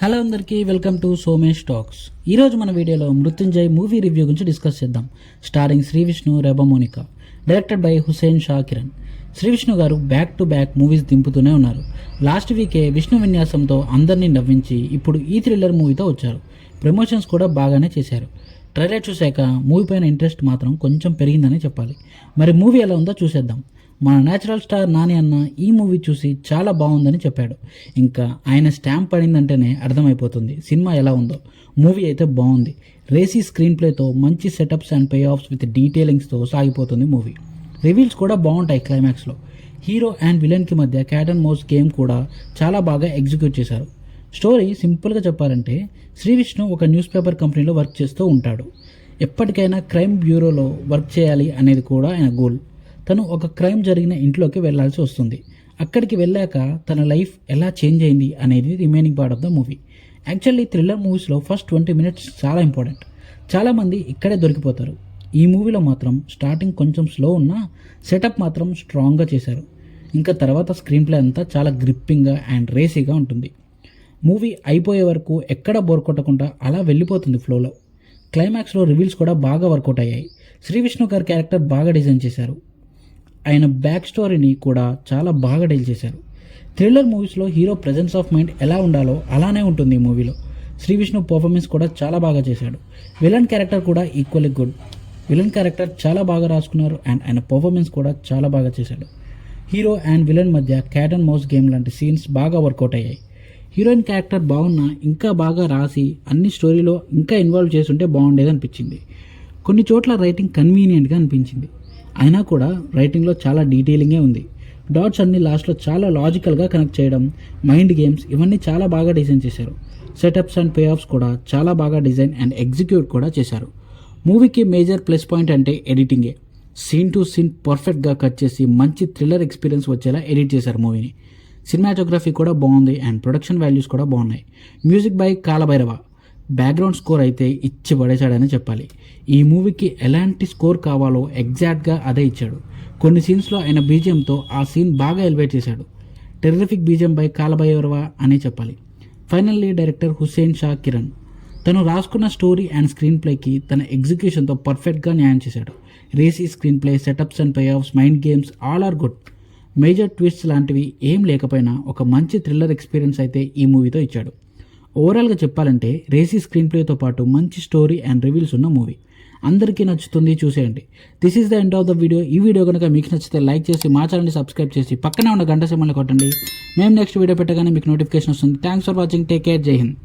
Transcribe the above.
Hello అందరికీ, welcome to Somesh talks. ఈరోజు మన వీడియోలో మృత్యుంజయ్ మూవీ రివ్యూ గురించి డిస్కస్ చేద్దాం. Starring Sree Vishnu, Reba Monica, directed by Hussain Sha Kiran. Sree Vishnu గారు బ్యాక్ టు బ్యాక్ మూవీస్ దింపుతూనే ఉన్నారు. లాస్ట్ వీకే విష్ణు విన్యాసంతో అందరినీ నవ్వించి ఇప్పుడు ఈ థ్రిల్లర్ మూవీతో వచ్చారు. ప్రమోషన్స్ కూడా బాగానే చేశారు. ట్రైలర్ చూశాక మూవీ పైన ఇంట్రెస్ట్ మాత్రం కొంచెం పెరిగిందని చెప్పాలి. మరి మూవీ ఎలా ఉందో చూసేద్దాం. మన నేచురల్ స్టార్ నాని అన్న ఈ మూవీ చూసి చాలా బాగుందని చెప్పాడు. ఇంకా ఆయన స్టాంప్ పడిందంటేనే అర్థమైపోతుంది సినిమా ఎలా ఉందో. మూవీ అయితే బాగుంది. రేసీ స్క్రీన్ ప్లేతో మంచి setups and payoffs with డీటెయిలింగ్స్తో సాగిపోతుంది మూవీ. రివీల్స్ కూడా బాగుంటాయి. క్లైమాక్స్లో హీరో అండ్ విలన్కి మధ్య క్యాట్ అండ్ మౌస్ గేమ్ కూడా చాలా బాగా ఎగ్జిక్యూట్ చేశారు. స్టోరీ సింపుల్గా చెప్పాలంటే, శ్రీ విష్ణు ఒక న్యూస్ పేపర్ కంపెనీలో వర్క్ చేస్తూ ఉంటాడు. ఎప్పటికైనా క్రైమ్ బ్యూరోలో వర్క్ చేయాలి అనేది కూడా ఆయన గోల్. తను ఒక క్రైమ్ జరిగిన ఇంట్లోకి వెళ్లాల్సి వస్తుంది. అక్కడికి వెళ్ళాక తన లైఫ్ ఎలా చేంజ్ అయింది అనేది remaining part of the movie. Actually thriller మూవీస్లో ఫస్ట్ 20 minutes చాలా ఇంపార్టెంట్. చాలామంది ఇక్కడే దొరికిపోతారు. ఈ మూవీలో మాత్రం స్టార్టింగ్ కొంచెం స్లో ఉన్నా సెటప్ మాత్రం స్ట్రాంగ్గా చేశారు. ఇంకా తర్వాత స్క్రీన్ ప్లే అంతా చాలా గ్రిప్పింగ్గా అండ్ రేసీగా ఉంటుంది. మూవీ అయిపోయే వరకు ఎక్కడ బోర్ కొట్టకుండా అలా వెళ్ళిపోతుంది ఫ్లోలో. క్లైమాక్స్లో రివీల్స్ కూడా బాగా వర్కౌట్ అయ్యాయి. శ్రీ విష్ణు గారి క్యారెక్టర్ బాగా డిజైన్ చేశారు. ఆయన బ్యాక్ స్టోరీని కూడా చాలా బాగా డీల్ చేశారు. థ్రిల్లర్ మూవీస్లో హీరో ప్రెజెన్స్ ఆఫ్ మైండ్ ఎలా ఉండాలో అలానే ఉంటుంది ఈ మూవీలో. శ్రీ విష్ణు పర్ఫార్మెన్స్ కూడా చాలా బాగా చేశాడు. విలన్ క్యారెక్టర్ కూడా ఈక్వల్లీ గుడ్. విలన్ క్యారెక్టర్ చాలా బాగా రాసుకున్నారు అండ్ ఆయన పర్ఫార్మెన్స్ కూడా చాలా బాగా చేశాడు. హీరో అండ్ విలన్ మధ్య క్యాట్ అండ్ మౌస్ గేమ్ లాంటి సీన్స్ బాగా వర్కౌట్ అయ్యాయి. హీరోయిన్ క్యారెక్టర్ బాగున్నా ఇంకా బాగా రాసి అన్ని స్టోరీలో ఇంకా ఇన్వాల్వ్ చేస్తుంటే బాగుండేది అనిపించింది. కొన్ని చోట్ల రైటింగ్ కన్వీనియంట్గా అనిపించింది. అయినా కూడా రైటింగ్లో చాలా డీటెయిలింగే ఉంది. డాట్స్ అన్ని లాస్ట్లో చాలా లాజికల్గా కనెక్ట్ చేయడం, మైండ్ గేమ్స్ ఇవన్నీ చాలా బాగా డిజైన్ చేశారు. సెటప్స్ అండ్ పే ఆఫ్స్ కూడా చాలా బాగా డిజైన్ అండ్ ఎగ్జిక్యూట్ కూడా చేశారు. మూవీకి మేజర్ ప్లస్ పాయింట్ అంటే ఎడిటింగే. సీన్ టు సీన్ పర్ఫెక్ట్గా కట్ చేసి మంచి థ్రిల్లర్ ఎక్స్పీరియన్స్ వచ్చేలా ఎడిట్ చేశారు మూవీని. సినిమాటోగ్రఫీ కూడా బాగుంది అండ్ ప్రొడక్షన్ వాల్యూస్ కూడా బాగున్నాయి. Music by Kaala Bhairava. Background score అయితే ఇచ్చి పడేశాడని చెప్పాలి. ఈ మూవీకి ఎలాంటి స్కోర్ కావాలో ఎగ్జాక్ట్గా అదే ఇచ్చాడు. కొన్ని సీన్స్లో ఆయన బీజిఎంతో ఆ సీన్ బాగా ఎలివేట్ చేశాడు. టెర్రిఫిక్ బీజిఎం బై కాలభైరవ అనే చెప్పాలి. ఫైనల్లీ డైరెక్టర్ హుసేన్ షా కిరణ్ తను రాసుకున్న స్టోరీ అండ్ స్క్రీన్ ప్లేకి తన ఎగ్జిక్యూషన్తో పర్ఫెక్ట్గా న్యాయం చేశాడు. Racy screenplay, setups and payoffs, mind games all are good. Major twists లాంటివి ఏం లేకపోయినా ఒక మంచి థ్రిల్లర్ ఎక్స్పీరియన్స్ అయితే ఈ మూవీతో ఇచ్చాడు. ఓవరాల్గా చెప్పాలంటే రేసీ స్క్రీన్ ప్లేతో పాటు మంచి స్టోరీ అండ్ రివీల్స్ ఉన్న మూవీ. అందరికీ నచ్చుతుంది, చూసేయండి. This is the end of the video. ఈ వీడియో కనుక మీకు నచ్చితే లైక్ చేసి మా ఛానల్ని సబ్స్క్రైబ్ చేసి పక్కనే ఉన్న గంట సింబల్ని కొట్టండి. మేము నెక్స్ట్ వీడియో పెట్టగానే మీకు నోటిఫికేషన్ వస్తుంది. Thanks for watching. Take care. జై హింద్.